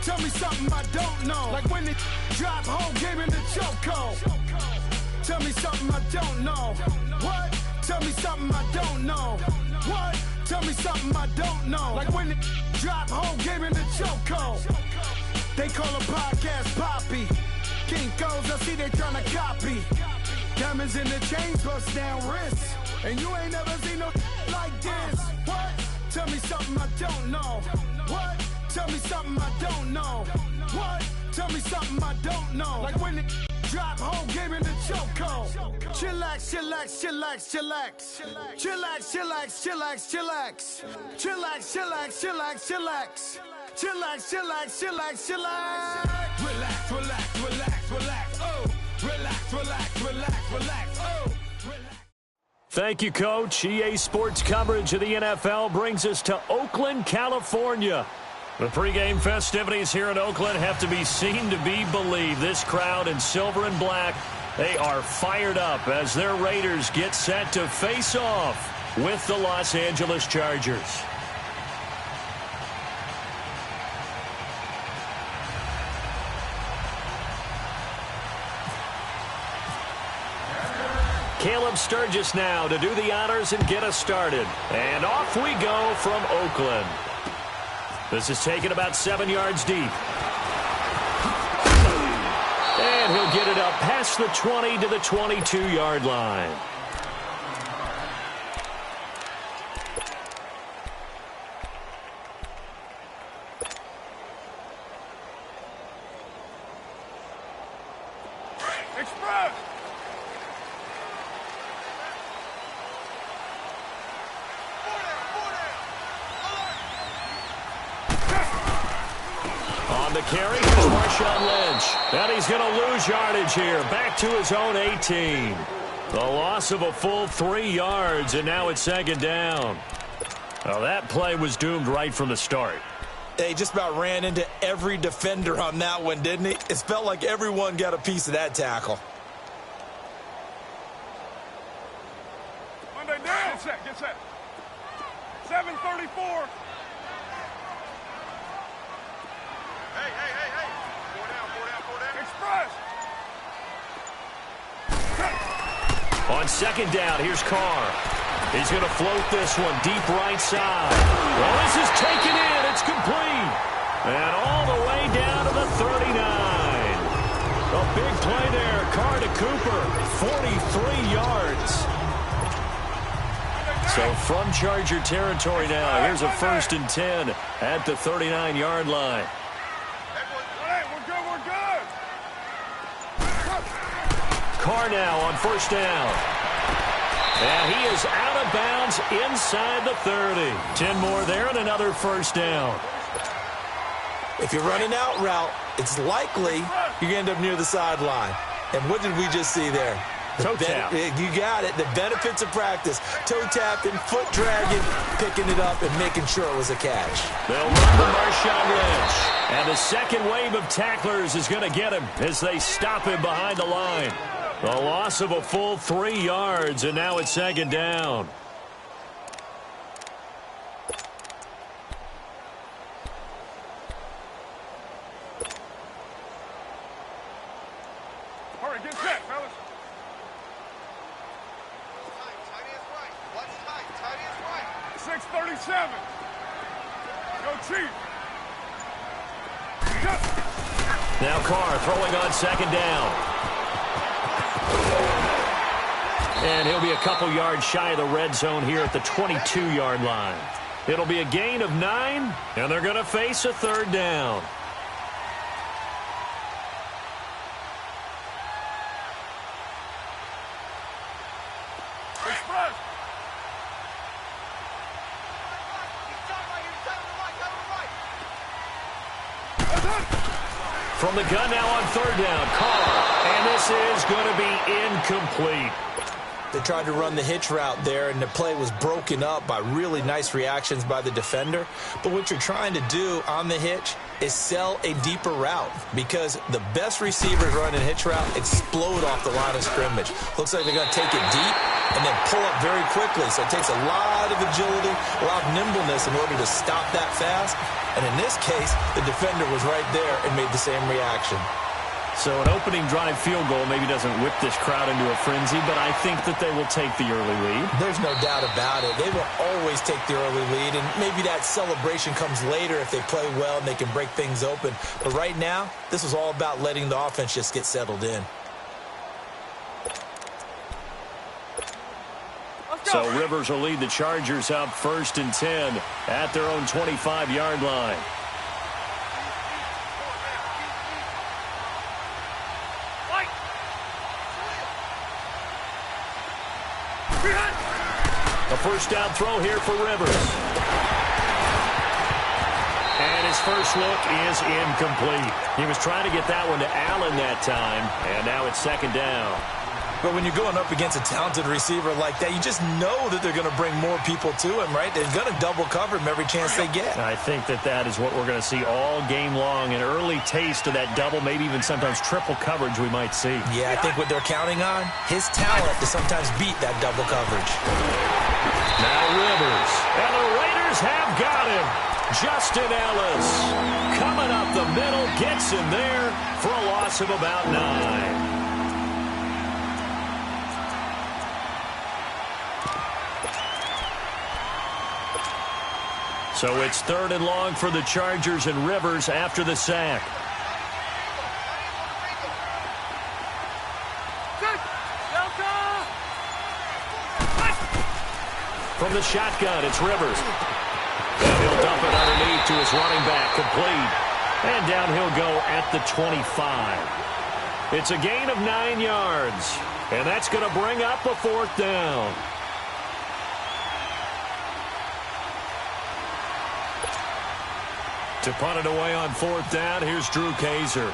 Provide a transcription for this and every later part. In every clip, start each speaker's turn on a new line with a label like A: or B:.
A: Tell me something I don't know. Like when it drop whole game in the chokehold. Tell me something I don't know. What? Tell me something I don't know. What? Tell me something I don't know. Like when it drop whole game in the chokehold. They call a podcast Poppy. Kinkos, I see they tryna copy. Diamonds in the chains, bust down wrists. And you ain't never seen no like this. What? Tell me something I don't know. What? Tell me something I don't know. What? Tell me something I don't know. Like when it drop whole game in the chokehold. Chillax, chillax, chillax, chillax. Chillax, chillax, chillax, chillax. Chillax, chillax, chillax, chillax. Chillax, chillax, chillax, chillax. Relax, relax, relax, relax. Oh, relax, relax, relax, relax. Oh, relax.
B: Thank you, Coach. EA Sports coverage of the NFL brings us to Oakland, California. The pregame festivities here in Oakland have to be seen to be believed. This crowd in silver and black, they are fired up as their Raiders get set to face off with the Los Angeles Chargers. Caleb Sturgis now to do the honors and get us started. And off we go from Oakland. This is taken about 7 yards deep. And he'll get it up past the 20 to the 22-yard line.
A: Express!
B: On the carry, here's Marshawn Lynch. And he's going to lose yardage here. Back to his own 18. The loss of a full 3 yards, and now it's second down. Well, that play was doomed right from the start.
C: They just about ran into every defender on that one, didn't he? It felt like everyone got a piece of that tackle.
A: Monday down. Get set, get set. 7:34. Hey. Four down. Express.
B: On second down, here's Carr. He's going to float this one deep right side. Well, this is taken in. It's complete. And all the way down to the 39. A big play there. Carr to Cooper. 43 yards. So from Charger territory now, here's a 1st and 10 at the 39-yard line.
A: We're good.
B: Carr now on 1st down. And he is out of bounds inside the 30. 10 more there and another 1st down.
C: If you're running out route, it's likely you're going to end up near the sideline. And what did we just see there?
B: Toe tap.
C: You got it. The benefits of practice. Toe tapping, foot dragging, picking it up, and making sure it was a catch.
B: They'll run to Marshawn Lynch. And the second wave of tacklers is going to get him as they stop him behind the line. The loss of a full 3 yards, and now it's second down.
A: All right, get set, fellas.
D: Tight is right. What's tight is right.
A: 6:37. Go Chief.
B: Now Carr throwing on second down. And he'll be a couple yards shy of the red zone here at the 22-yard line. It'll be a gain of 9, and they're going to face a 3rd down.
A: Express.
B: From the gun now on 3rd down, Carr. And this is going to be incomplete.
C: They tried to run the hitch route there, and the play was broken up by really nice reactions by the defender. But what you're trying to do on the hitch is sell a deeper route, because the best receivers running a hitch route explode off the line of scrimmage. Looks like they're going to take it deep and then pull up very quickly. So it takes a lot of agility, a lot of nimbleness in order to stop that fast. And in this case, the defender was right there and made the same reaction.
B: So an opening drive field goal maybe doesn't whip this crowd into a frenzy, but I think that they will take the early lead.
C: There's no doubt about it. They will always take the early lead, and maybe that celebration comes later if they play well and they can break things open. But right now, this is all about letting the offense just get settled in.
B: So Rivers will lead the Chargers up 1st and 10 at their own 25-yard line. A first down throw here for Rivers. And his first look is incomplete. He was trying to get that one to Allen that time, and now it's 2nd down.
C: But when you're going up against a talented receiver like that, you just know that they're going to bring more people to him, right? They're going to double cover him every chance they get.
B: I think that is what we're going to see all game long, an early taste of that double, maybe even sometimes triple coverage we might see.
C: Yeah, I think what they're counting on, his talent to sometimes beat that double coverage.
B: Now Rivers, and the Raiders have got him. Justin Ellis coming up the middle, gets him there for a loss of about 9. So it's 3rd and long for the Chargers, and Rivers after the sack. From the shotgun, it's Rivers. And he'll dump it underneath to his running back, complete. And down he'll go at the 25. It's a gain of 9 yards, and that's going to bring up a 4th down. To punt it away on 4th down, here's Drew Kaiser.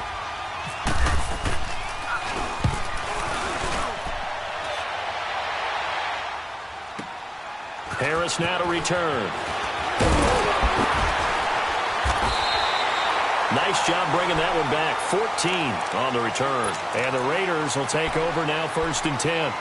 B: Harris now to return. Nice job bringing that one back. 14 on the return. And the Raiders will take over now 1st and 10.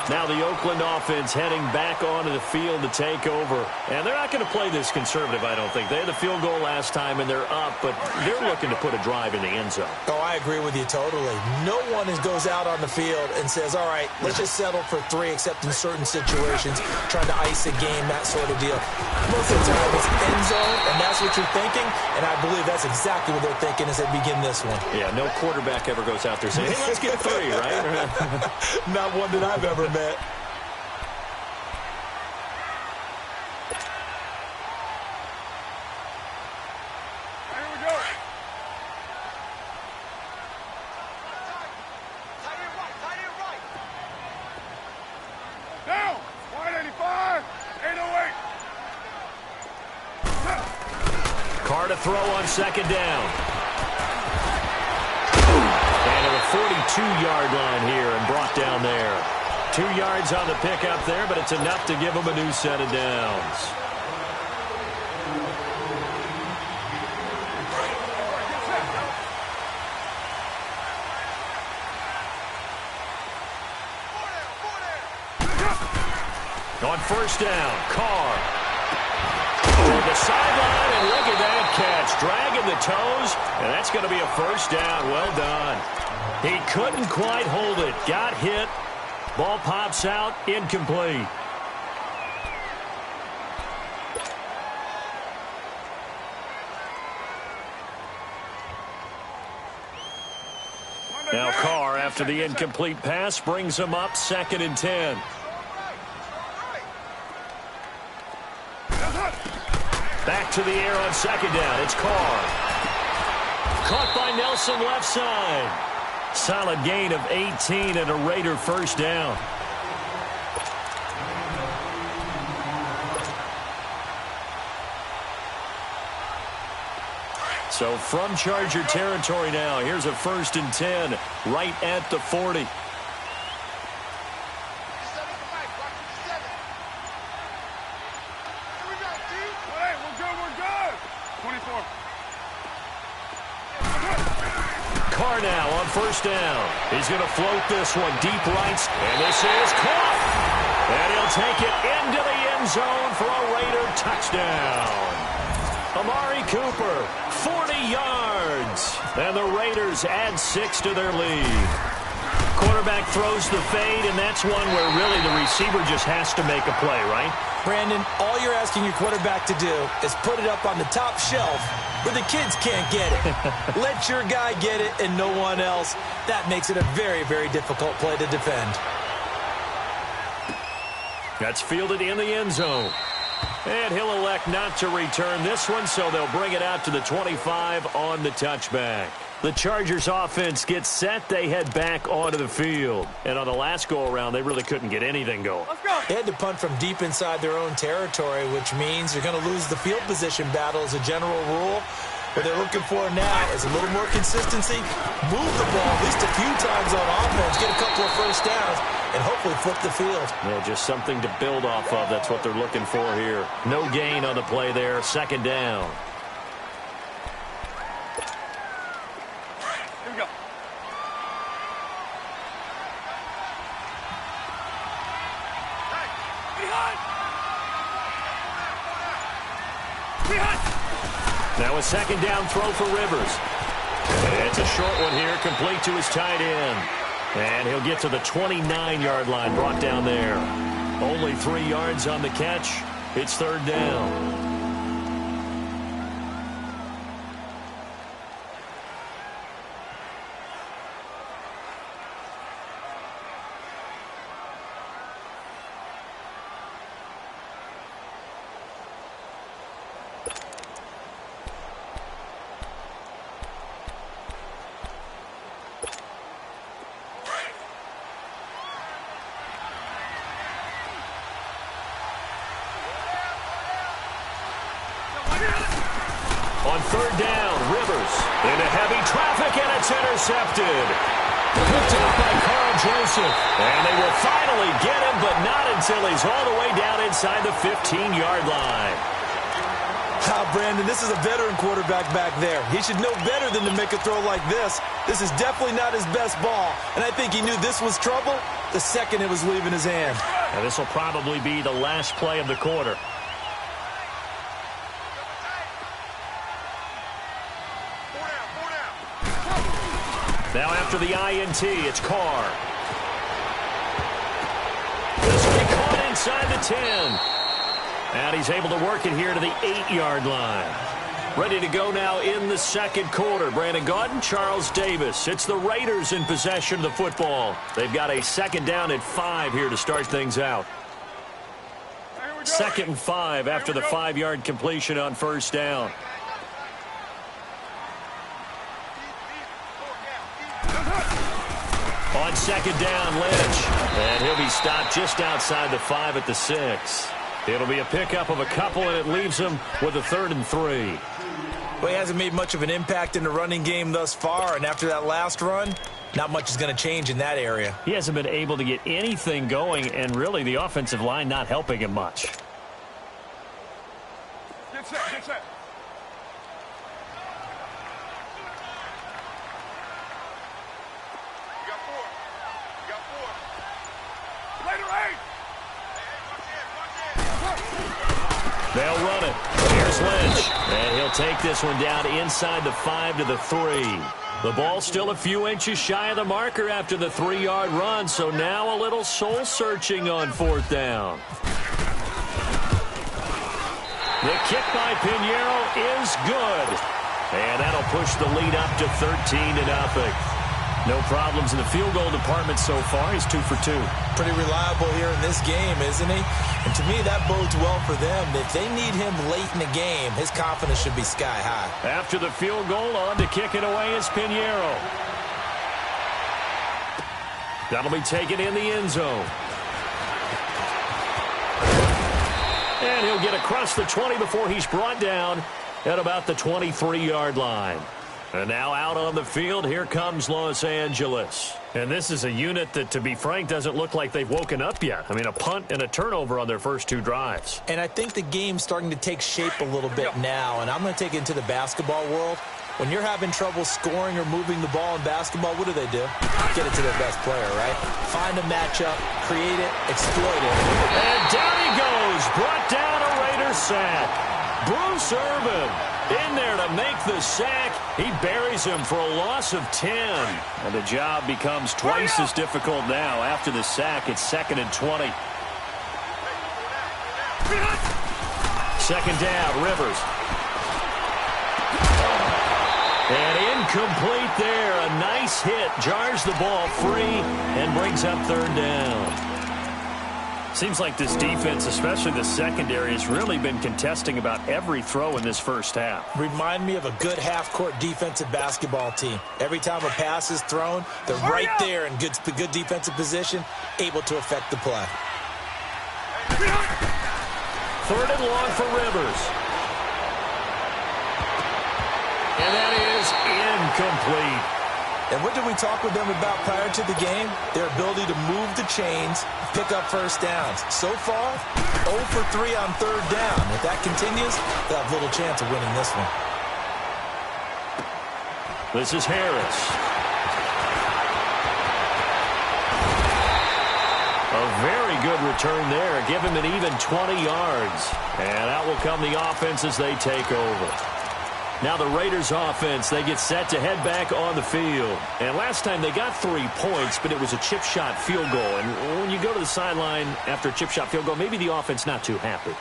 B: Now the Oakland offense heading back onto the field to take over. And they're not going to play this conservative, I don't think. They had the field goal last time, and they're up, but they're looking to put a drive in the end zone.
C: Oh, I agree with you totally. No one goes out on the field and says, all right, let's just settle for 3, except in certain situations, trying to ice a game, that sort of deal. Most of the time, it's end zone, and that's what you're thinking, and I believe that's exactly what they're thinking as they begin this one.
B: Yeah, no quarterback ever goes out there saying, hey, let's get 3, right?
C: Not one that I've ever met.
D: Here we go. Tight end right. Down. 185. 808.
B: Carr to throw on 2nd down. And at the 42-yard line here and brought down there. 2 yards on the pickup there, but it's enough to give them a new set of downs. On 1st down, Carr. To the sideline, and look at that catch. Dragging the toes, and that's going to be a 1st down. Well done. He couldn't quite hold it. Got hit. Ball pops out, incomplete. Now Carr, after the incomplete pass, brings him up 2nd and 10. Back to the air on 2nd down. It's Carr. Caught by Nelson left side. Solid gain of 18 and a Raider 1st down. So from Charger territory now, here's a 1st and 10 right at the 40. Carr now on first down. He's going to float this one deep right, and this is caught. And he'll take it into the end zone for a Raider touchdown. Amari Cooper, 40 yards. And the Raiders add 6 to their lead. Quarterback throws the fade, and that's one where really the receiver just has to make a play, right?
C: Brandon, all you're asking your quarterback to do is put it up on the top shelf where the kids can't get it. Let your guy get it and no one else. That makes it a very, very difficult play to defend.
B: That's fielded in the end zone. And he'll elect not to return this one, so they'll bring it out to the 25 on the touchback. The Chargers offense gets set. They head back onto the field. And on the last go-around, they really couldn't get anything going.
D: Let's go.
C: They had to punt from deep inside their own territory, which means you're going to lose the field position battle as a general rule. What they're looking for now is a little more consistency, move the ball at least a few times on offense, get a couple of first downs, and hopefully flip the field.
B: Yeah, just something to build off of. That's what they're looking for here. No gain on the play there. Second down.
D: Here we go. Hey, behind! Behind!
B: Now a second down throw for Rivers. It's a short one here, complete to his tight end. And he'll get to the 29-yard line, brought down there. Only 3 yards on the catch. It's third down. On third down, Rivers into heavy traffic, and it's intercepted. Picked up by Carl Joseph. And they will finally get him, but not until he's all the way down inside the 15-yard line.
C: Brandon, this is a veteran quarterback back there. He should know better than to make a throw like this. This is definitely not his best ball, and I think he knew this was trouble the second it was leaving his hand.
B: Now, this will probably be the last play of the quarter. Now after the INT, it's Carr. This will be caught inside the 10. And he's able to work it here to the 8-yard line. Ready to go now in the second quarter. Brandon Gaudin, Charles Davis. It's the Raiders in possession of the football. They've got a second down at 5 here to start things out. Second and 5 after the 5-yard completion on first down. On second down, Lynch. And he'll be stopped just outside the 5 at the 6. It'll be a pickup of a couple, and it leaves him with a 3rd and 3.
C: Well, he hasn't made much of an impact in the running game thus far, and after that last run, not much is going to change in that area.
B: He hasn't been able to get anything going, and really the offensive line not helping him much.
D: Get set, get set. You got 4. You got 4. Later, 8.
B: They'll run it. Here's Lynch. And he'll take this one down inside the 5 to the 3. The ball still a few inches shy of the marker after the 3-yard run, so now a little soul-searching on 4th down. The kick by Pinheiro is good. And that'll push the lead up to 13-0. No problems in the field goal department so far. He's 2 for 2.
C: Pretty reliable here in this game, isn't he? And to me, that bodes well for them. If they need him late in the game, his confidence should be sky high.
B: After the field goal, on to kick it away is Pinheiro. That'll be taken in the end zone. And he'll get across the 20 before he's brought down at about the 23-yard line. And now out on the field, here comes Los Angeles. And this is a unit that, to be frank, doesn't look like they've woken up yet. I mean, a punt and a turnover on their first 2 drives.
C: And I think the game's starting to take shape a little bit now. And I'm going to take it into the basketball world. When you're having trouble scoring or moving the ball in basketball, what do? Get it to their best player, right? Find a matchup, create it, exploit it.
B: And down he goes. Brought down a Raiders sack. Bruce Irvin in there to make the sack. He buries him for a loss of 10. And the job becomes twice as difficult now. After the sack, it's 2nd and 20. Second down, Rivers. And incomplete there. A nice hit. Jars the ball free and brings up 3rd down. Seems like this defense, especially the secondary, has really been contesting about every throw in this first half.
C: Remind me of a good half-court defensive basketball team. Every time a pass is thrown, they're right there in good defensive position, able to affect the play.
B: 3rd and long for Rivers. And that is incomplete.
C: And what did we talk with them about prior to the game? Their ability to move the chains, pick up first downs. So far, 0 for 3 on 3rd down. If that continues, they'll have little chance of winning this one.
B: This is Harris. A very good return there. Give him an even 20 yards. And out will come the offense as they take over. Now the Raiders offense, they get set to head back on the field. And last time they got 3 points, but it was a chip shot field goal. And when you go to the sideline after a chip shot field goal, maybe the offense not too happy.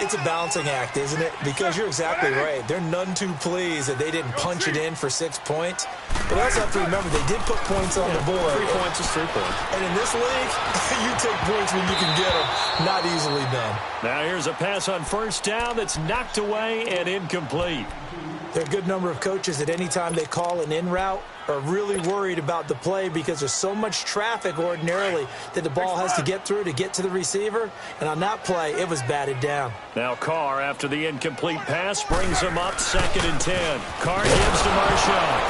C: It's a balancing act, isn't it? Because you're exactly right. They're none too pleased that they didn't punch it in for 6 points. But I also have to remember they did put points on the board.
B: 3 points is 3 points.
C: And in this league, you take points when you can get them. Not easily done.
B: Now here's a pass on 1st down that's knocked away and incomplete.
C: There are a good number of coaches that any time they call an in route are really worried about the play because there's so much traffic ordinarily that the ball has to get through to get to the receiver. And on that play, it was batted down.
B: Now Carr, after the incomplete pass, brings him up 2nd and 10. Carr gives to Marshawn.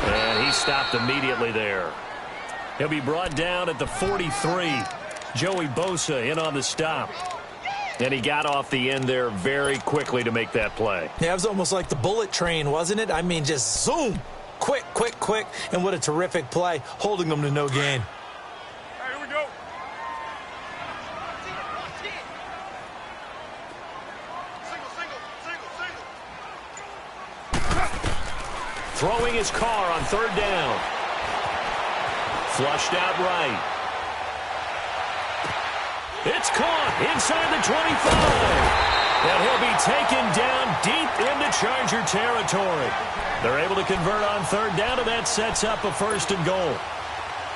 B: And he stopped immediately there. He'll be brought down at the 43. Joey Bosa in on the stop. And he got off the end there very quickly to make that play.
C: Yeah, it was almost like the bullet train, wasn't it? I mean, just zoom. Quick, quick, quick. And what a terrific play, holding them to no gain.
D: Here we go. Single.
B: Throwing his Carr on 3rd down. Flushed out right. It's caught inside the 25. And he'll be taken down deep into Charger territory. They're able to convert on 3rd down, and that sets up a 1st and goal.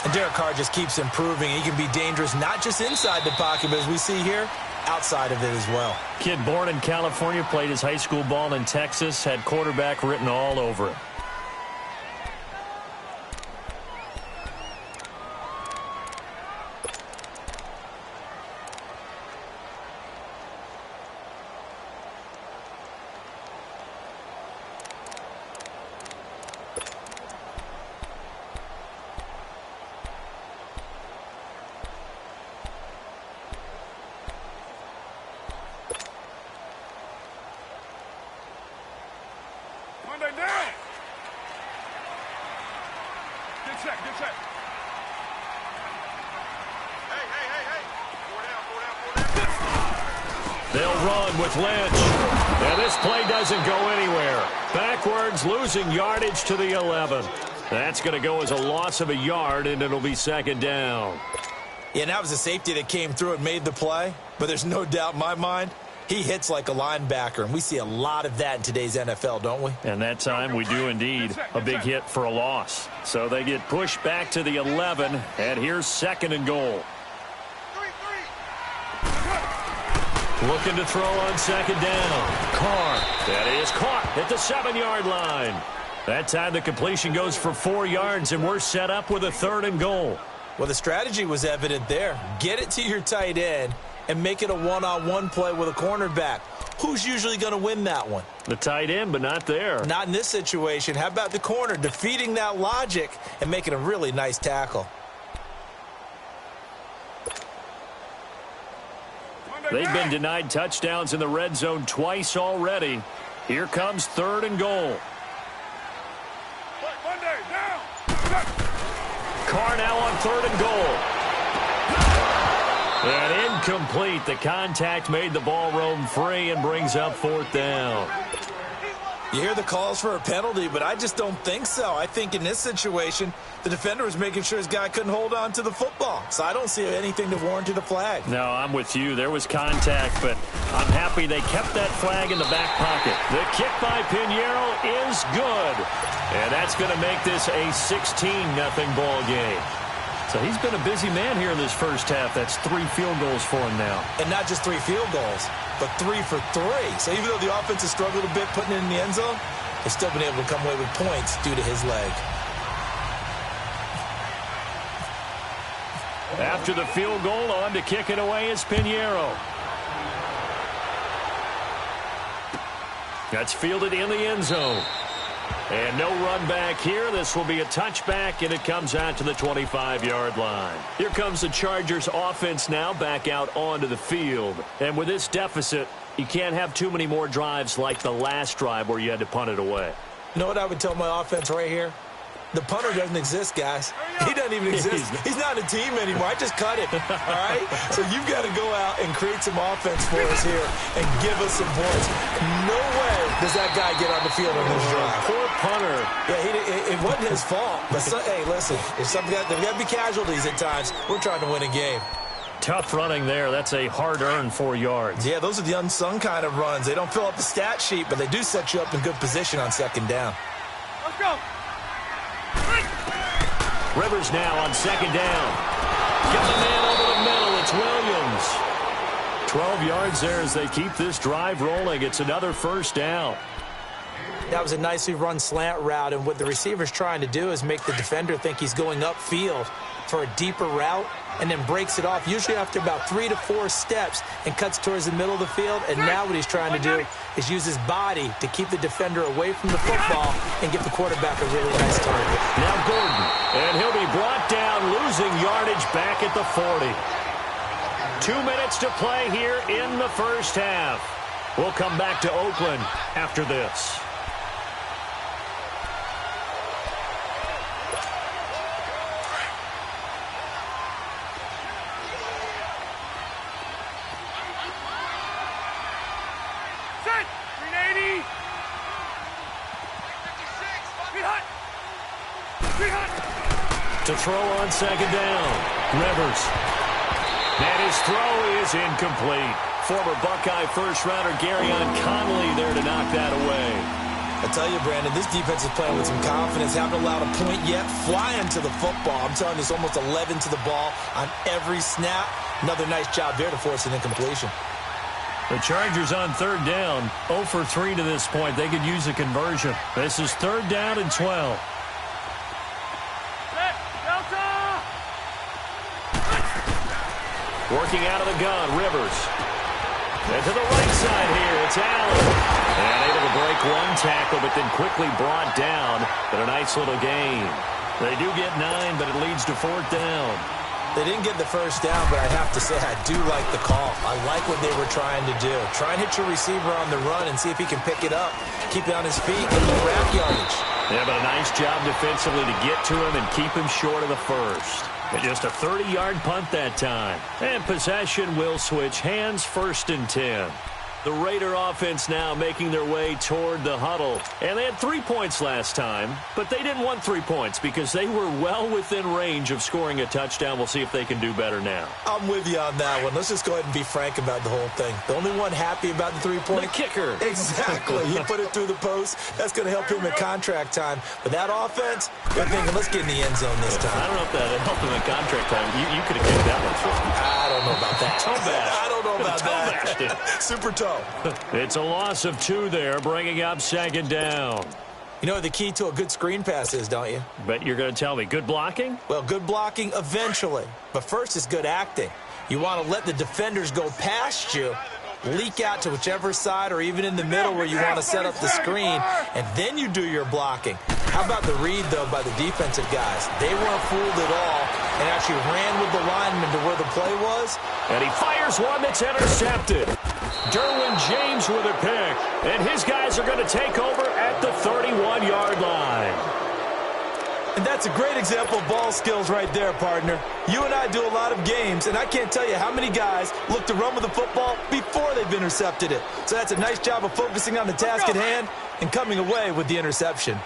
C: And Derek Carr just keeps improving. He can be dangerous not just inside the pocket, but as we see here, outside of it as well.
B: Kid born in California, played his high school ball in Texas, had quarterback written all over him.
D: Monday down. Good check. Hey. 4 down.
B: They'll run with Lynch. And this play doesn't go anywhere. Backwards, losing yardage to the 11. That's going to go as a loss of a yard, and it'll be 2nd down.
C: Yeah, and that was a safety that came through and made the play. But there's no doubt in my mind, he hits like a linebacker, and we see a lot of that in today's NFL, don't we?
B: And that time we do indeed. A big hit for a loss. So they get pushed back to the 11, and here's 2nd and goal.
D: 3.
B: Looking to throw on 2nd down. Carr. That is caught at the 7-yard line. That time the completion goes for 4 yards, and we're set up with a 3rd and goal.
C: Well, the strategy was evident there. Get it to your tight end and make it a one-on-one play with a cornerback. Who's usually going to win that one?
B: The tight end, but not there.
C: Not in this situation. How about the corner defeating that logic and making a really nice tackle?
B: They've been denied touchdowns in the red zone twice already. Here comes 3rd and goal. Carr now on 3rd and goal. And incomplete. The contact made the ball roam free and brings up 4th down.
C: You hear the calls for a penalty, but I just don't think so. I think in this situation, the defender was making sure his guy couldn't hold on to the football. So I don't see anything to warrant a flag.
B: No, I'm with you. There was contact, but I'm happy they kept that flag in the back pocket. The kick by Pinheiro is good. And that's going to make this a 16-0 ball game. So he's been a busy man here in this first half. That's 3 field goals for him now.
C: And not just 3 field goals, but 3 for 3. So even though the offense has struggled a bit putting it in the end zone, they've still been able to come away with points due to his leg.
B: After the field goal, on to kick it away is Pinheiro. That's fielded in the end zone. And no run back here. This will be a touchback, and it comes out to the 25-yard line. Here comes the Chargers offense now back out onto the field. And with this deficit, you can't have too many more drives like the last drive where you had to punt it away.
C: You know what I would tell my offense right here? The punter doesn't exist, guys. He doesn't even exist. He's not a team anymore. I just cut him, all right? So you've got to go out and create some offense for us here and give us some points. No way does that guy get on the field on this drive.
B: Poor punter.
C: Yeah, it wasn't his fault. But, hey, listen, there's got to be casualties at times. We're trying to win a game.
B: Tough running there. That's a hard-earned 4 yards.
C: Yeah, those are the unsung kind of runs. They don't fill up the stat sheet, but they do set you up in good position on 2nd down.
D: Let's go.
B: Rivers now on 2nd down. Got the man over the middle. It's Williams. 12 yards there as they keep this drive rolling. It's another 1st down.
C: That was a nicely run slant route, and what the receiver's trying to do is make the defender think he's going upfield for a deeper route and then breaks it off, usually after about 3 to 4 steps, and cuts towards the middle of the field. And now what he's trying to do is use his body to keep the defender away from the football and give the quarterback a really nice target.
B: Now Gordon, and he'll be brought down, losing yardage back at the 40. 2 minutes to play here in the first half. We'll come back to Oakland after this. To throw on 2nd down. Rivers. And his throw is incomplete. Former Buckeye first-rounder Garyon Conley there to knock that away.
C: I tell you, Brandon, this defense is playing with some confidence. Haven't allowed a point yet. Flying to the football. I'm telling you, it's almost 11 to the ball on every snap. Another nice job there to force an incompletion.
B: The Chargers on 3rd down. 0 for 3 to this point. They could use a conversion. This is 3rd down and 12. Working out of the gun, Rivers. And to the right side here, it's Allen. And able to break one tackle, but then quickly brought down. But a nice little gain. They do get 9, but it leads to 4th down.
C: They didn't get the 1st down, but I have to say I do like the call. I like what they were trying to do. Try and hit your receiver on the run and see if he can pick it up. Keep it on his feet, get the rack yardage.
B: Yeah, but a nice job defensively to get to him and keep him short of the 1st. And just a 30-yard punt that time. And possession will switch hands, 1st and 10. The Raider offense now making their way toward the huddle. And they had 3 points last time, but they didn't want 3 points because they were well within range of scoring a touchdown. We'll see if they can do better now.
C: I'm with you on that one. Let's just go ahead and be frank about the whole thing. The only one happy about the 3-point.
B: The kicker.
C: Exactly. He put it through the post. That's going to help him at contract time. But that offense, they're thinking, let's get in the end zone this time.
B: I don't know if that helped him at contract time. You could have kicked that one for him.
C: I don't know about that.
B: Toe bash.
C: I don't know about that. Super toe.
B: It's a loss of 2 there, bringing up 2nd down.
C: You know what the key to a good screen pass is, don't you?
B: Bet you're going to tell me. Good blocking?
C: Well, good blocking eventually. But first is good acting. You want to let the defenders go past you, leak out to whichever side or even in the middle where you want to set up the screen, and then you do your blocking. How about the read, though, by the defensive guys? They weren't fooled at all and actually ran with the lineman to where the play was.
B: And he fires one that's intercepted. Derwin James with a pick. And his guys are going to take over at the 31-yard line.
C: And that's a great example of ball skills right there, partner. You and I do a lot of games, and I can't tell you how many guys look to run with the football before they've intercepted it. So that's a nice job of focusing on the task at hand and coming away with the interception.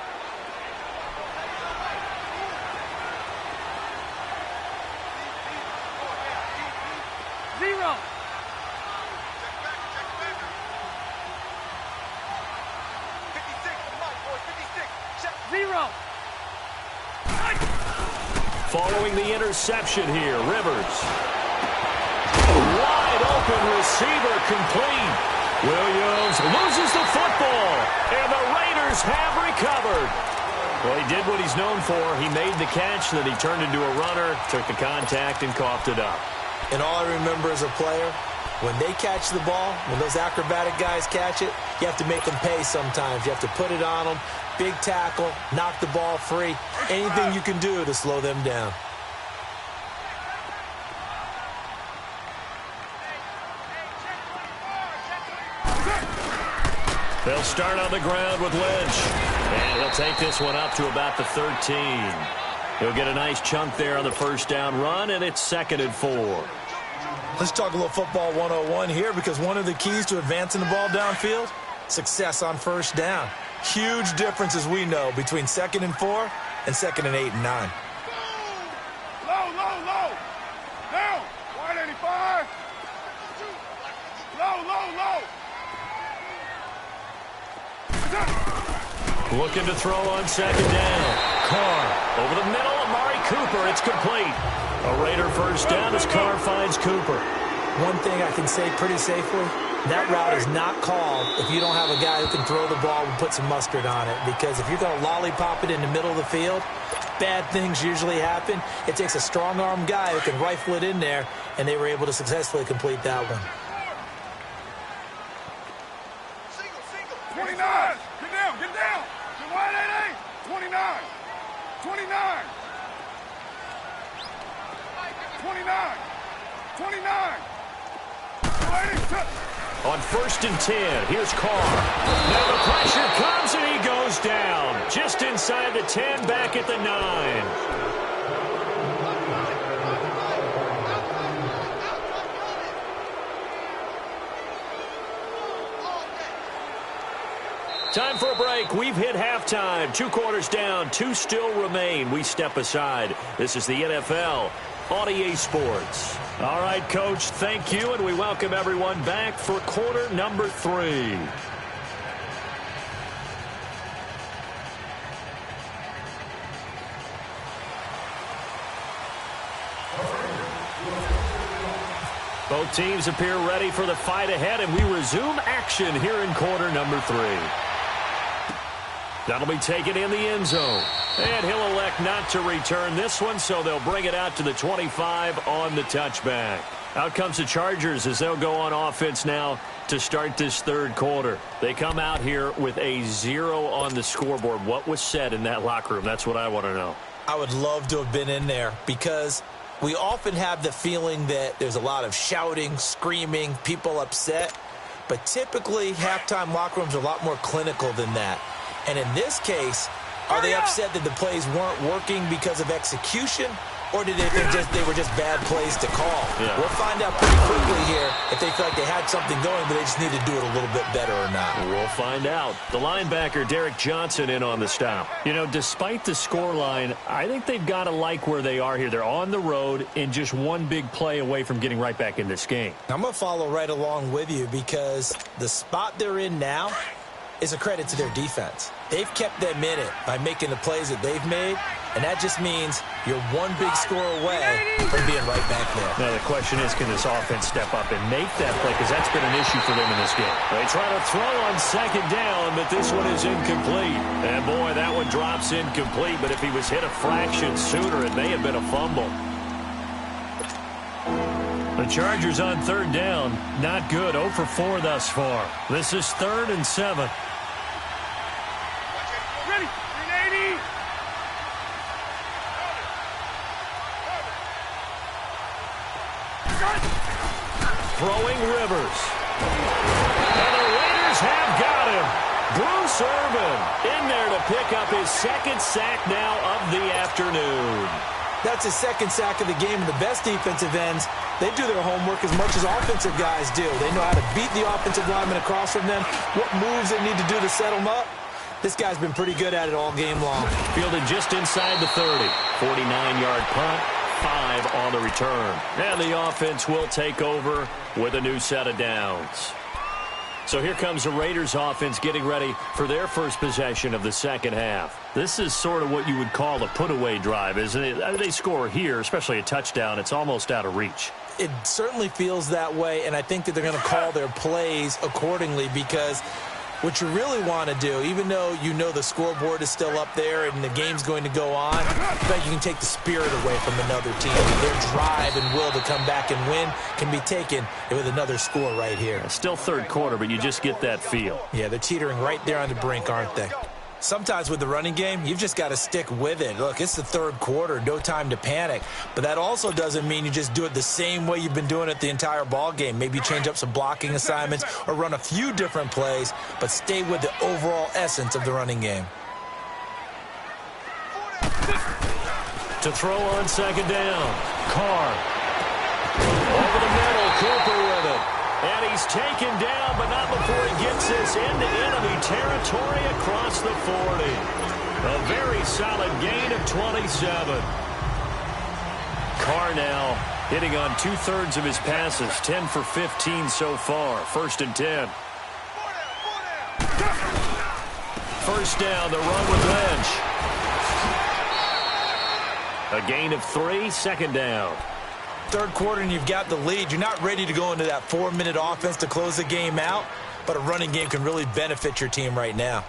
B: Following the interception here, Rivers. Wide open receiver complete. Williams loses the football, and the Raiders have recovered. Well, he did what he's known for. He made the catch, then he turned into a runner, took the contact, and coughed it up.
C: And all I remember as a player, when they catch the ball, when those acrobatic guys catch it, you have to make them pay sometimes. You have to put it on them. Big tackle, knock the ball free. Anything you can do to slow them down.
B: They'll start on the ground with Lynch. And he'll take this one up to about the 13. He'll get a nice chunk there on the first down run, and it's 2nd and 4.
C: Let's talk a little football 101 here, because one of the keys to advancing the ball downfield, success on first down. Huge difference, as we know, between 2nd and 4 and 2nd and 8 and 9.
A: Low. Down. 185. Low.
B: Looking to throw on 2nd down. Carr over the middle. Amari Cooper. It's complete. A Raider first down as Carr finds Cooper.
C: One thing I can say pretty safely, that route is not called if you don't have a guy who can throw the ball and put some mustard on it. Because if you're going to lollipop it in the middle of the field, bad things usually happen. It takes a strong-arm guy who can rifle it in there, and they were able to successfully complete that one.
A: 29. Get down. Get wide 88. 29. 29.
B: On 1st and 10, here's Carr. Now the pressure comes and he goes down. Just inside the 10, back at the 9. Time for a break. We've hit halftime. 2 quarters down, 2 still remain. We step aside. This is the NFL on EA Sports. All right, Coach, thank you, and we welcome everyone back for quarter number 3. Both teams appear ready for the fight ahead, and we resume action here in quarter number 3. That'll be taken in the end zone. And he'll elect not to return this one, so they'll bring it out to the 25 on the touchback. Out comes the Chargers as they'll go on offense now to start this 3rd quarter. They come out here with a 0 on the scoreboard. What was said in that locker room? That's what I want to know.
C: I would love to have been in there, because we often have the feeling that there's a lot of shouting, screaming, people upset. But typically, halftime locker rooms are a lot more clinical than that. And in this case, are they upset that the plays weren't working because of execution, or did they think they were just bad plays to call?
B: Yeah.
C: We'll find out pretty quickly here if they feel like they had something going, but they just need to do it a little bit better or not.
B: We'll find out. The linebacker, Derek Johnson, in on the stop. You know, despite the scoreline, I think they've got to like where they are here. They're on the road and just one big play away from getting right back in this game.
C: I'm going to follow right along with you, because the spot they're in now is a credit to their defense. They've kept them in it by making the plays that they've made, and that just means you're one big score away from being right back there.
B: Now, the question is, can this offense step up and make that play? Because that's been an issue for them in this game. They try to throw on 2nd down, but this one is incomplete. And, boy, that one drops incomplete, but if he was hit a fraction sooner, it may have been a fumble. The Chargers on 3rd down. Not good. 0 for 4 thus far. This is 3rd and 7.
A: Ready. 380.
B: Throwing Rivers. And the Raiders have got him. Bruce serving. In there to pick up his second sack now of the afternoon.
C: That's his second sack of the game, and the best defensive ends, they do their homework as much as offensive guys do. They know how to beat the offensive lineman across from them, what moves they need to do to set them up. This guy's been pretty good at it all game long.
B: Fielded just inside the 30. 49-yard punt, 5 on the return. And the offense will take over with a new set of downs. So here comes the Raiders offense getting ready for their first possession of the second half. This is sort of what you would call a put-away drive, isn't it? They score here, especially a touchdown. It's almost out of reach.
C: It certainly feels that way, and I think that they're going to call their plays accordingly because what you really want to do, even though you know the scoreboard is still up there and the game's going to go on, I bet you can take the spirit away from another team. Their drive and will to come back and win can be taken with another score right here.
B: It's still third quarter, but you just get that feel.
C: Yeah, they're teetering right there on the brink, aren't they? Sometimes with the running game, you've just got to stick with it. Look, it's the third quarter, no time to panic. But that also doesn't mean you just do it the same way you've been doing it the entire ball game. Maybe change up some blocking assignments or run a few different plays, but stay with the overall essence of the running game.
B: To throw on second down, Carr. Over the middle, Cooper with it. And he's taken down, but not before he gets this into enemy territory across the 40. A very solid gain of 27. Carr now hitting on 2/3 of his passes, 10 for 15 so far. 1st and 10. First down, the run with Lynch. A gain of 3, second down.
C: Third quarter and you've got the lead. You're not ready to go into that 4-minute offense to close the game out, but a running game can really benefit your team right now.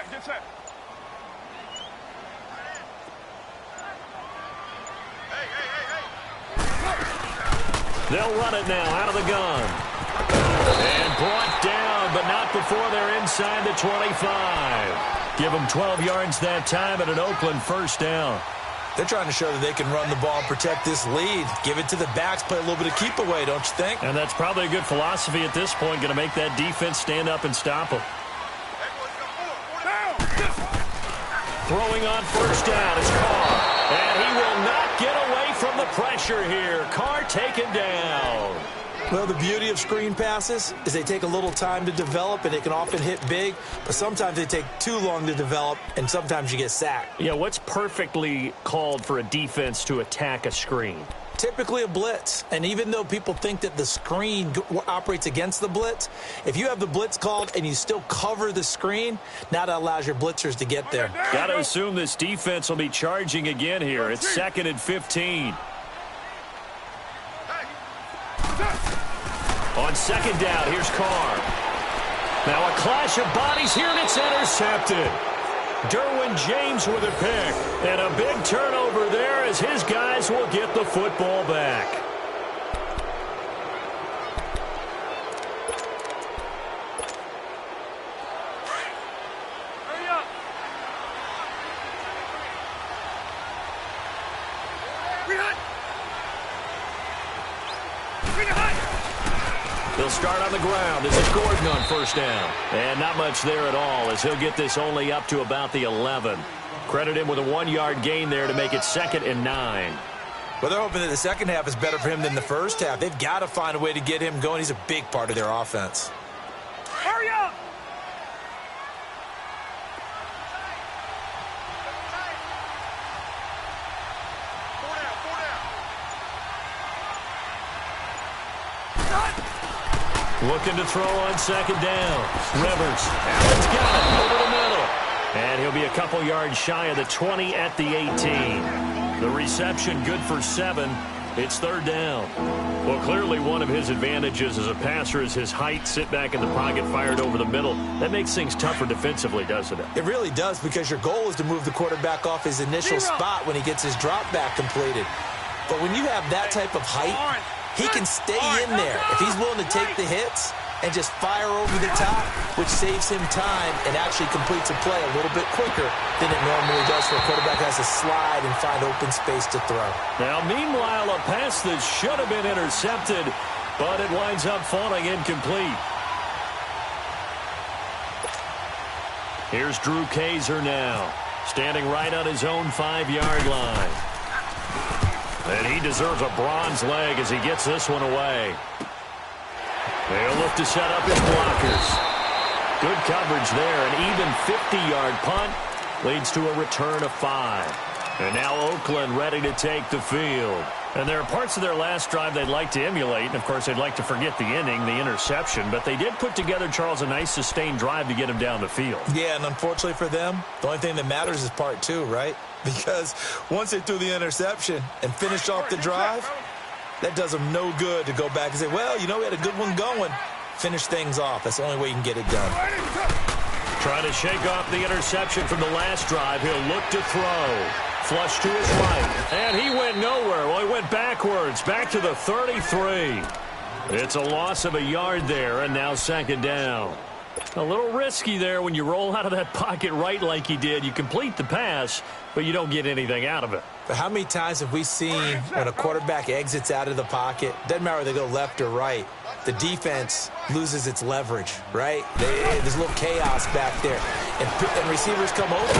D: Get set.
B: They'll run it now out of the gun. And brought down, but not before they're inside the 25. Give them 12 yards that time and an Oakland first down.
C: They're trying to show that they can run the ball and protect this lead. Give it to the backs, play a little bit of keep away, don't you think?
B: And that's probably a good philosophy at this point, going to make that defense stand up and stop them. Throwing on first down is Carr. And he will not get away from the pressure here. Carr taken down.
C: Well, the beauty of screen passes is they take a little time to develop, and they can often hit big, but sometimes they take too long to develop, and sometimes you get sacked.
B: Yeah, what's perfectly called for a defense to attack a screen?
C: Typically a blitz, and even though people think that the screen operates against the blitz, if you have the blitz called and you still cover the screen, now that allows your blitzers to get there.
B: Got to assume this defense will be charging again here. It's 2nd and 15. On second down, here's Carr. Now a clash of bodies here, and it's intercepted. Derwin James with a pick. And a big turnover there as his guys will get the football back.
D: Hurry up.
B: He'll start on the ground. This is Gordon on first down. And not much there at all as he'll get this only up to about the 11. Credit him with a 1-yard gain there to make it 2nd and 9.
C: Well, they're hoping that the second half is better for him than the first half. They've got to find a way to get him going. He's a big part of their offense.
D: Hurry up.
B: Looking to throw on second down. Rivers. Allen's got it over the middle. And he'll be a couple yards shy of the 20 at the 18. The reception good for 7. It's third down. Well, clearly one of his advantages as a passer is his height. Sit back in the pocket, fired over the middle. That makes things tougher defensively, doesn't it?
C: It really does, because your goal is to move the quarterback off his initial spot when he gets his drop back completed. But when you have that type of height, he can stay in there if he's willing to take the hits and just fire over the top, which saves him time and actually completes a play a little bit quicker than it normally does for a quarterback who has to slide and find open space to throw. Now,
B: meanwhile, a pass that should have been intercepted, but it winds up falling incomplete. Here's Drew Kaiser now, standing right on his own 5-yard line. And he deserves a bronze leg as he gets this one away. They'll look to set up his blockers. Good coverage there. An even 50-yard punt leads to a return of 5. And now Oakland ready to take the field. And there are parts of their last drive they'd like to emulate. And, of course, they'd like to forget the inning, the interception. But they did put together, Charles, a nice sustained drive to get him down the field. Yeah, and unfortunately for them, the only thing that matters is part 2, right? Because once they threw the interception and finished off the drive, that does them no good to go back and say, well, you know, we had a good one going. Finish things off. That's the only way you can get it done. Trying to shake off the interception from the last drive. He'll look to throw. Flush to his right. And he went nowhere. Well, he went backwards. Back to the 33. It's a loss of a yard there, and now second down. A little risky there when you roll out of that pocket right like he did. You complete the pass, but you don't get anything out of it.
C: But how many times have we seen when a quarterback exits out of the pocket, doesn't matter whether they go left or right, the defense loses its leverage, right? There's a little chaos back there. And receivers come over.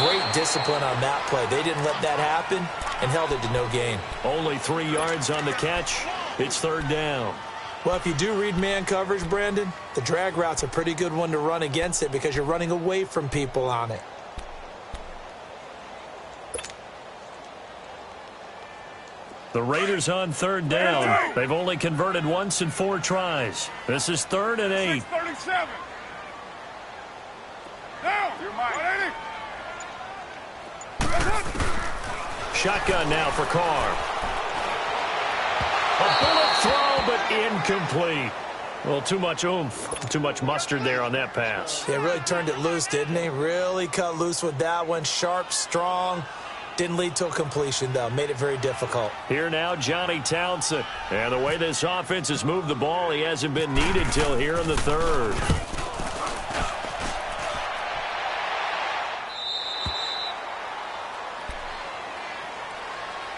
C: Great discipline on that play. They didn't let that happen and held it to no gain.
B: Only 3 yards on the catch. It's third down.
C: Well, if you do read man coverage, Brandon, the drag route's a pretty good one to run against it because you're running away from people on it.
B: The Raiders on third down. They've only converted once in 4 tries. This is 3rd and 8.
A: 37. Now, you're mine.
B: Shotgun now for Carr. A bullet throw, but incomplete. Well, too much oomph, too much mustard there on that pass.
C: They really turned it loose, didn't they? Really cut loose with that one. Sharp, strong. Didn't lead to a completion, though. Made it very difficult.
B: Here now, Johnny Townsend. And the way this offense has moved the ball, he hasn't been needed till here in the 3rd.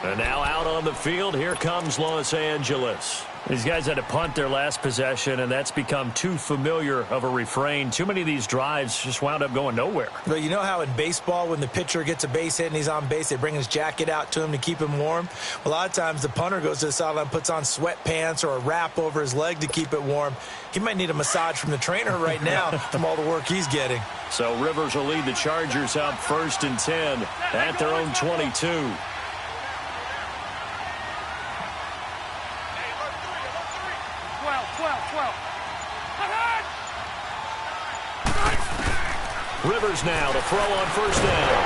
B: And now out on the field, here comes Los Angeles. These guys had to punt their last possession, and that's become too familiar of a refrain. Too many of these drives just wound up going nowhere.
C: Well, you know how in baseball, when the pitcher gets a base hit and he's on base, they bring his jacket out to him to keep him warm? Well, a lot of times the punter goes to the sideline, puts on sweatpants or a wrap over his leg to keep it warm. He might need a massage from the trainer right now from all the work he's getting.
B: So Rivers will lead the Chargers out 1st and 10 at their own 22. Rivers now to throw on 1st down.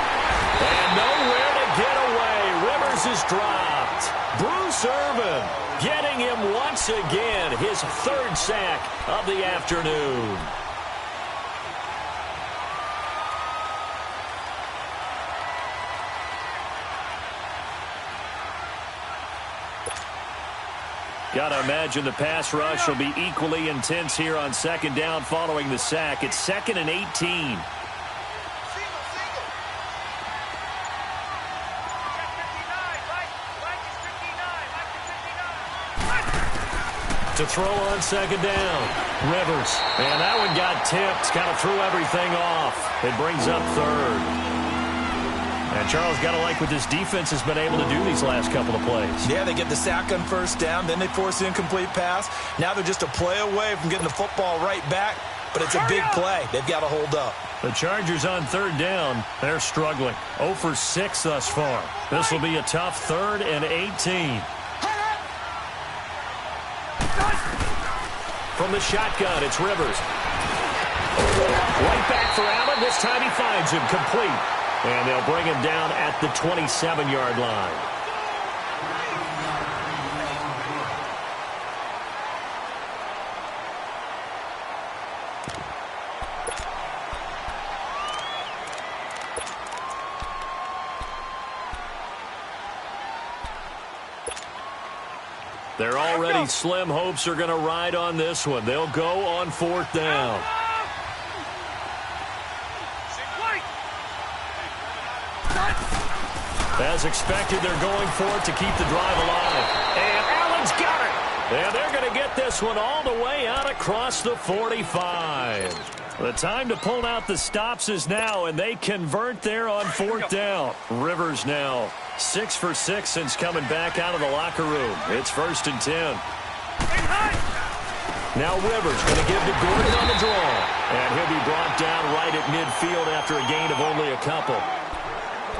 B: And nowhere to get away. Rivers is dropped. Bruce Irvin getting him once again. His 3rd sack of the afternoon. Got to imagine the pass rush will be equally intense here on 2nd down following the sack. It's 2nd and 18. To throw on 2nd down. Rivers. And that one got tipped. Kind of threw everything off. It brings up 3rd. And Charles, got to like what this defense has been able to do these last couple of plays.
C: Yeah, they get the sack on 1st down. Then they force the incomplete pass. Now they're just a play away from getting the football right back. But it's a big play. They've got to hold up.
B: The Chargers on 3rd down. They're struggling. 0 for 6 thus far. This will be a tough 3rd and 18. From the shotgun, it's Rivers. Right back for Allen. This time he finds him complete. And they'll bring him down at the 27-yard line. Their already slim hopes are going to ride on this one. They'll go on 4th down. As expected, they're going for it to keep the drive alive. And Allen's got it. And they're going to get this one all the way out across the 45. The time to pull out the stops is now, and they convert there on 4th down. Rivers now 6 for 6 since coming back out of the locker room. It's 1st and 10. Now Rivers going to give to Gordon on the draw. And he'll be brought down right at midfield after a gain of only a couple.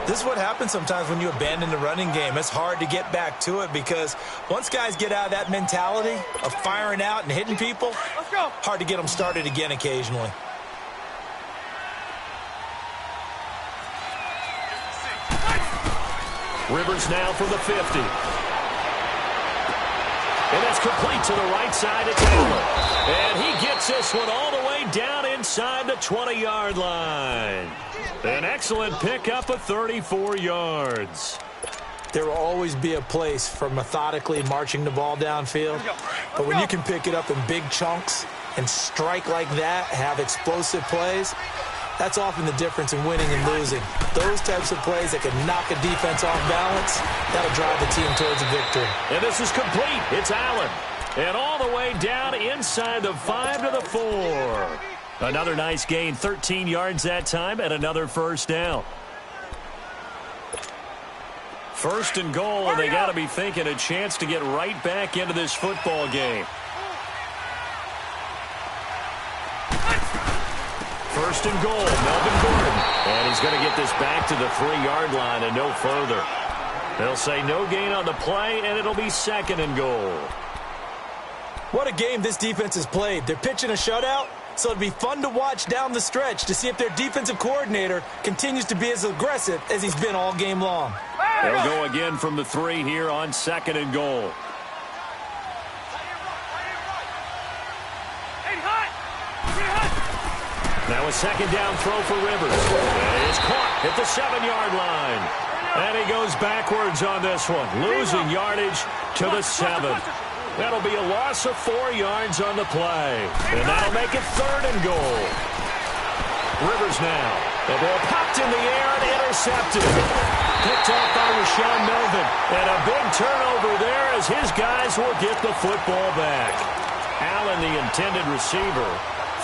C: This is what happens sometimes when you abandon the running game. It's hard to get back to it because once guys get out of that mentality of firing out and hitting people, hard to get them started again occasionally.
B: Rivers now from the 50. And it's complete to the right side of Taylor. And he gets this one all the way down inside the 20-yard line. An excellent pickup of 34 yards.
C: There will always be a place for methodically marching the ball downfield. But when you can pick it up in big chunks and strike like that, have explosive plays, that's often the difference in winning and losing. Those types of plays that can knock a defense off balance, that'll drive the team towards a victory.
B: And this is complete. It's Allen. And all the way down inside the 5 to the 4. Another nice gain, 13 yards that time, and another 1st down. 1st and goal, and they got to be thinking a chance to get right back into this football game. 1st and goal, Melvin Gordon. And he's going to get this back to the 3-yard line and no further. They'll say no gain on the play, and it'll be 2nd and goal.
C: What a game this defense has played. They're pitching a shutout, so it'll be fun to watch down the stretch to see if their defensive coordinator continues to be as aggressive as he's been all game long.
B: They'll go again from the 3 here on 2nd and goal. Now a 2nd down throw for Rivers. And it's caught at the 7-yard line. And he goes backwards on this one, losing yardage to the 7. That'll be a loss of 4 yards on the play. And that'll make it 3rd and goal. Rivers now. The ball popped in the air and intercepted. Picked off by Rashawn Melvin. And a big turnover there as his guys will get the football back. Allen, the intended receiver,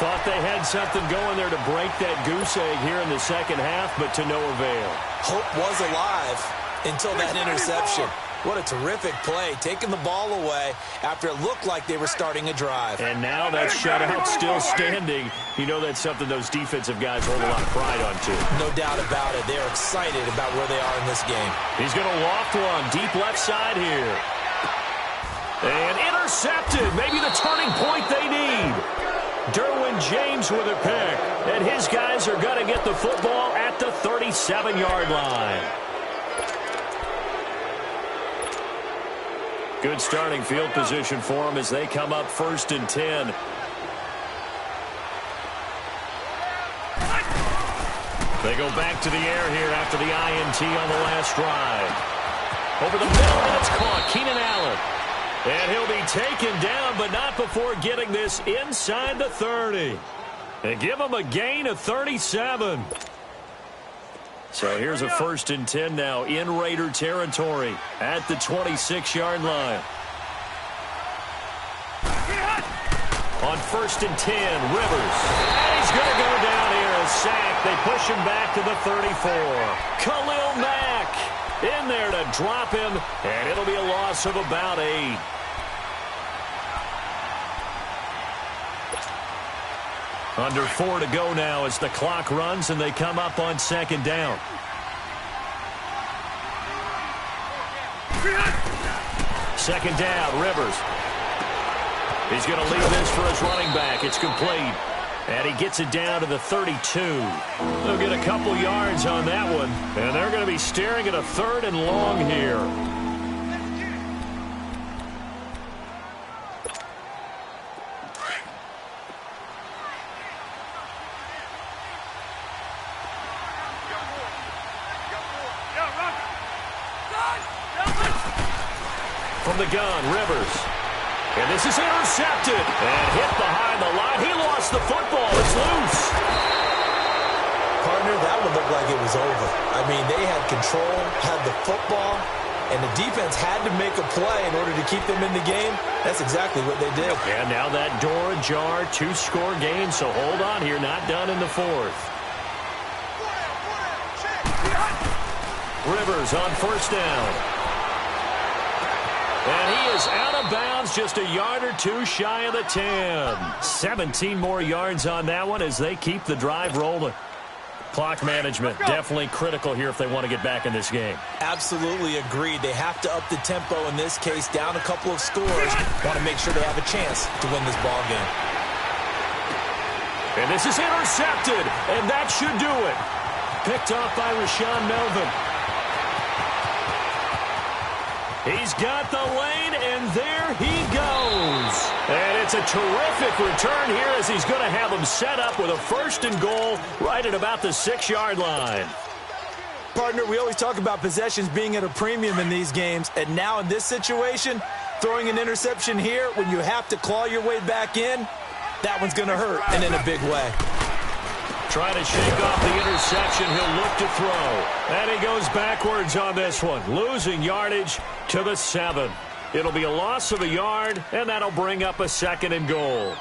B: thought they had something going there to break that goose egg here in the 2nd half, but to no avail.
C: Hope was alive until that interception. What a terrific play, taking the ball away after it looked like they were starting a drive.
B: And now that shutout still standing. You know that's something those defensive guys hold a lot of pride on, too.
C: No doubt about it. They're excited about where they are in this game.
B: He's going to loft one deep left side here. And intercepted. Maybe the turning point they need. Derwin James with a pick. And his guys are going to get the football at the 37-yard line. Good starting field position for them as they come up 1st and 10. They go back to the air here after the INT on the last drive. Over the middle, and it's caught. Keenan Allen. And he'll be taken down, but not before getting this inside the 30. They give him a gain of 37. So here's a 1st and 10 now in Raider territory at the 26-yard line. On 1st and 10, Rivers. And he's going to go down here, a sack. They push him back to the 34. Khalil Mack in there to drop him, and it'll be a loss of about 8. Under 4 to go now as the clock runs and they come up on 2nd down. Second down, Rivers. He's going to leave this for his running back. It's complete. And he gets it down to the 32. They'll get a couple yards on that one. And they're going to be staring at a 3rd and long here. from the gun, Rivers. And this is intercepted and hit behind the line. He lost the football. It's loose.
C: Partner, that one looked like it was over. I mean, they had control, had the football, and the defense had to make a play in order to keep them in the game. That's exactly what they did.
B: And now that door ajar, 2-score game, so hold on here, not done in the fourth. Rivers on first down. And he is out of bounds, just a yard or two shy of the 10. 17 more yards on that one as they keep the drive rolling. Clock management, definitely critical here if they want to get back in this game.
C: Absolutely agreed. They have to up the tempo in this case, down a couple of scores. Want to make sure they have a chance to win this ball game.
B: And this is intercepted, and that should do it. Picked off by Rashaan Melvin. He's got the lane, and there he goes. And it's a terrific return here as he's going to have them set up with a 1st and goal right at about the 6-yard line.
C: Partner, we always talk about possessions being at a premium in these games, and now in this situation, throwing an interception here when you have to claw your way back in, that one's going to hurt, and in a big way.
B: Trying to shake off the interception. He'll look to throw. And he goes backwards on this one. Losing yardage to the 7. It'll be a loss of a yard, and that'll bring up a 2nd and goal.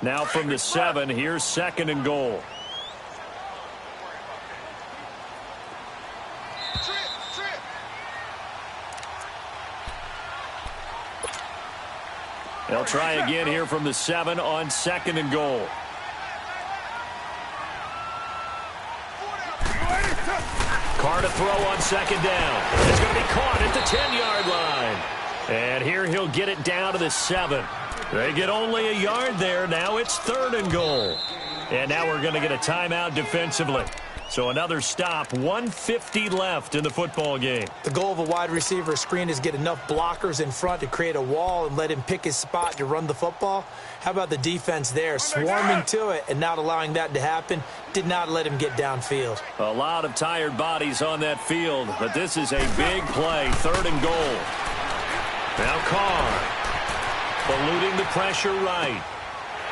B: Now from the 7, here's 2nd and goal. They'll try again here from the 7 on 2nd and goal. Carr to throw on 2nd down. It's going to be caught at the 10-yard line. And here he'll get it down to the 7. They get only a yard there. Now it's 3rd and goal. And now we're going to get a timeout defensively. So another stop, 1:50 left in the football game.
C: The goal of a wide receiver screen is get enough blockers in front to create a wall and let him pick his spot to run the football. How about the defense there, swarming to it and not allowing that to happen? Did not let him get downfield.
B: A lot of tired bodies on that field, but this is a big play, 3rd and goal. Now Carr. Eluding the pressure right.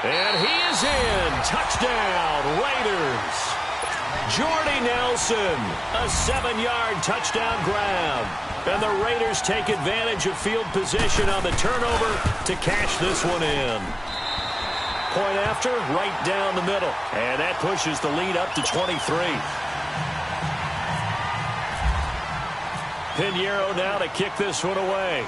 B: And he is in. Touchdown, Raiders. Jordy Nelson, a 7-yard touchdown grab. And the Raiders take advantage of field position on the turnover to cash this one in. Point after, right down the middle. And that pushes the lead up to 23. Pinheiro now to kick this one away.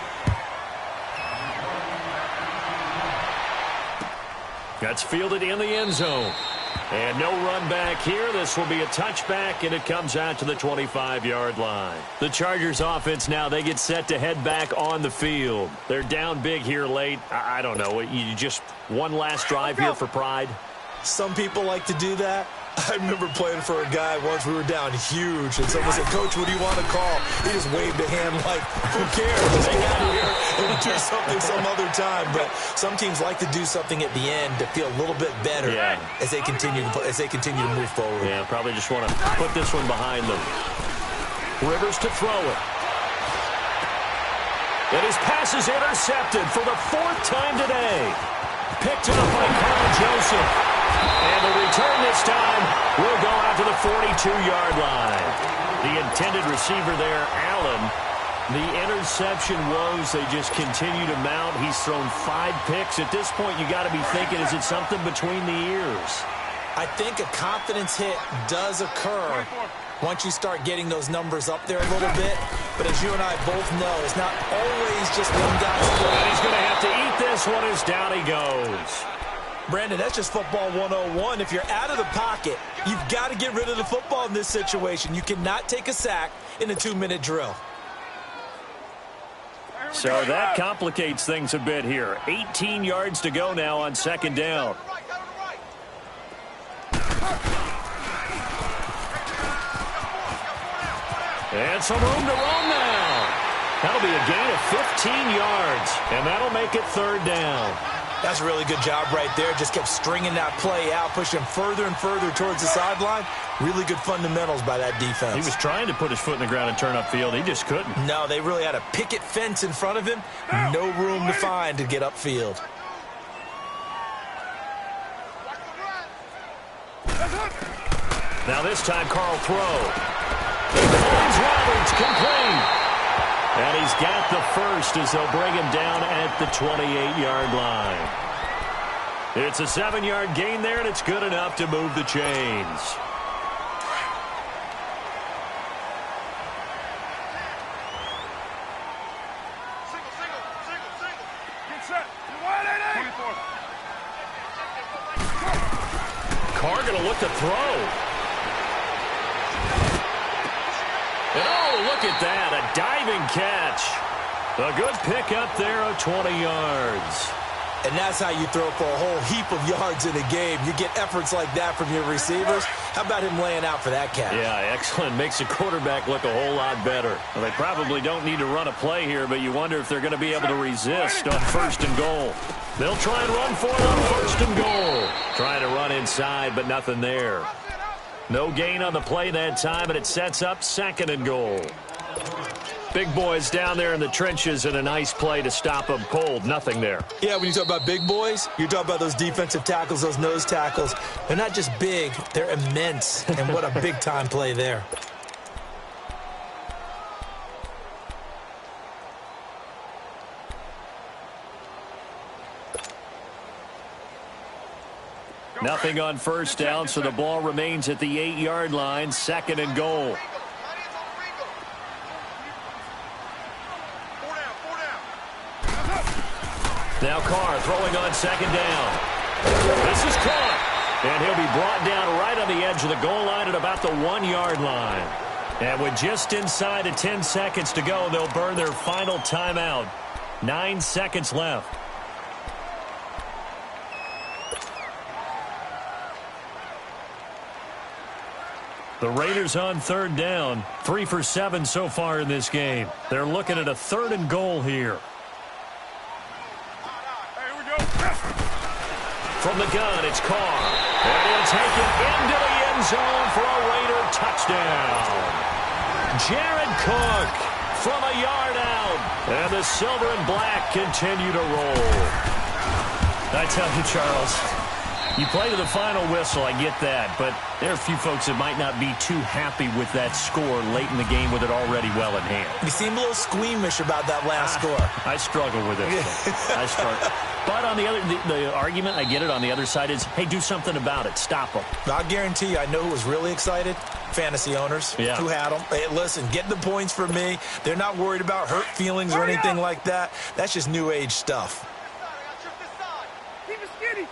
B: That's fielded in the end zone. And no run back here. This will be a touchback, and it comes out to the 25-yard line. The Chargers offense now, they get set to head back on the field. They're down big here late. I don't know. You just one last drive here for pride?
C: Some people like to do that. I remember playing for a guy once. We were down huge, and someone said, "Coach, what do you want to call?" He just waved a hand like, "Who cares? Let's get out of here and do something some other time." But some teams like to do something at the end to feel a little bit better as they continue to move forward.
B: Yeah, probably just want to put this one behind them. Rivers to throw it. And his pass is intercepted for the 4th time today. Picked up by Carl Joseph. And the return this time will go out to the 42-yard line. The intended receiver there, Allen. The interception woes, they just continue to mount. He's thrown 5 picks. At this point, you got to be thinking, is it something between the ears?
C: I think a confidence hit does occur once you start getting those numbers up there a little bit. But as you and I both know, it's not always just one guy's fault.
B: And he's going to have to eat this one as down he goes.
C: Brandon, that's just football 101. If you're out of the pocket, you've got to get rid of the football in this situation. You cannot take a sack in a 2-minute drill.
B: So that complicates things a bit here. 18 yards to go now on 2nd down. And some room to roam now. That'll be a gain of 15 yards, and that'll make it third down.
C: That's a really good job right there. Just kept stringing that play out, pushing further and further towards the sideline. Really good fundamentals by that defense.
B: He was trying to put his foot in the ground and turn upfield. He just couldn't.
C: No, they really had a picket fence in front of him. No room to find to get upfield.
B: Now this time, Carl throw. Finds Roberts, complete. And he's got the first as they'll bring him down at the 28-yard line. It's a 7-yard gain there, and it's good enough to move the chains.
A: Get set. Wide 24.
B: Carr going to look to throw. And oh, look at that, a diving catch. A good pickup there of 20 yards.
C: And that's how you throw for a whole heap of yards in a game. You get efforts like that from your receivers. How about him laying out for that catch?
B: Yeah, excellent. Makes the quarterback look a whole lot better. Well, they probably don't need to run a play here, but you wonder if they're going to be able to resist on first and goal. They'll try and run for it on first and goal. Trying to run inside, but nothing there. No gain on the play that time, and it sets up second and goal. Big boys down there in the trenches, and a nice play to stop them cold. Nothing there.
C: Yeah, when you talk about big boys, you talk about those defensive tackles, those nose tackles. They're not just big, they're immense. And what a big-time play there.
B: Nothing on first down, so the ball remains at the 8-yard line, second and goal. Now Carr throwing on second down. This is caught, and he'll be brought down right on the edge of the goal line at about the 1-yard line. And with just inside of 10 seconds to go, they'll burn their final timeout. 9 seconds left. The Raiders on third down, 3 for 7 so far in this game. They're looking at a third and goal here.
A: Here we go.
B: From the gun, it's Carr. And he'll take it into the end zone for a Raider touchdown. Jared Cook from a yard out. And the silver and black continue to roll. I tell you, Charles, you play to the final whistle, I get that, but there are a few folks that might not be too happy with that score late in the game with it already well in hand.
C: You seem a little squeamish about that last score.
B: I struggle with it. I struggle. But on the other, the argument, I get it, on the other side is, hey, do something about it. Stop them.
C: I'll guarantee you, I know who was really excited. Fantasy owners who had them. Hey, listen, get the points for me. They're not worried about hurt feelings or anything like that. That's just new age stuff.
A: Keep it skinny.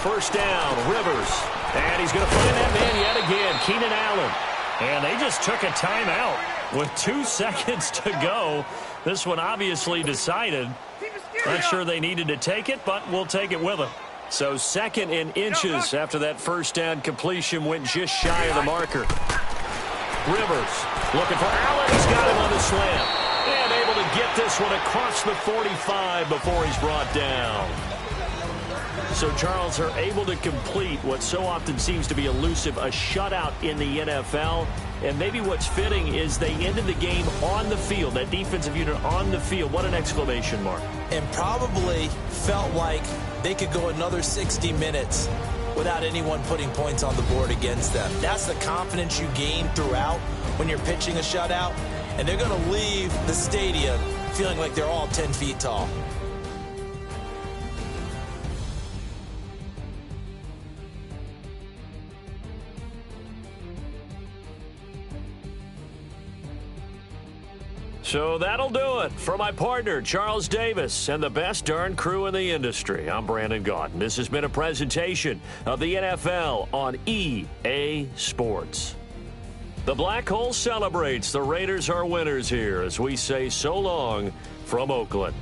B: First down, Rivers. And he's going to find that man yet again, Keenan Allen. And they just took a timeout with 2 seconds to go. This one obviously decided. Not sure they needed to take it, but we'll take it with them. So second in inches after that first down completion went just shy of the marker. Rivers looking for Allen. He's got him on the slant. And able to get this one across the 45 before he's brought down. So Charles are able to complete what so often seems to be elusive, a shutout in the NFL. And maybe what's fitting is they ended the game on the field, that defensive unit on the field. What an exclamation mark.
C: And probably felt like they could go another 60 minutes without anyone putting points on the board against them. That's the confidence you gain throughout when you're pitching a shutout. And they're going to leave the stadium feeling like they're all 10 feet tall.
B: So that'll do it for my partner, Charles Davis, and the best darn crew in the industry. I'm Brandon Gaudin. This has been a presentation of the NFL on EA Sports. The Black Hole celebrates. The Raiders are winners here as we say so long from Oakland.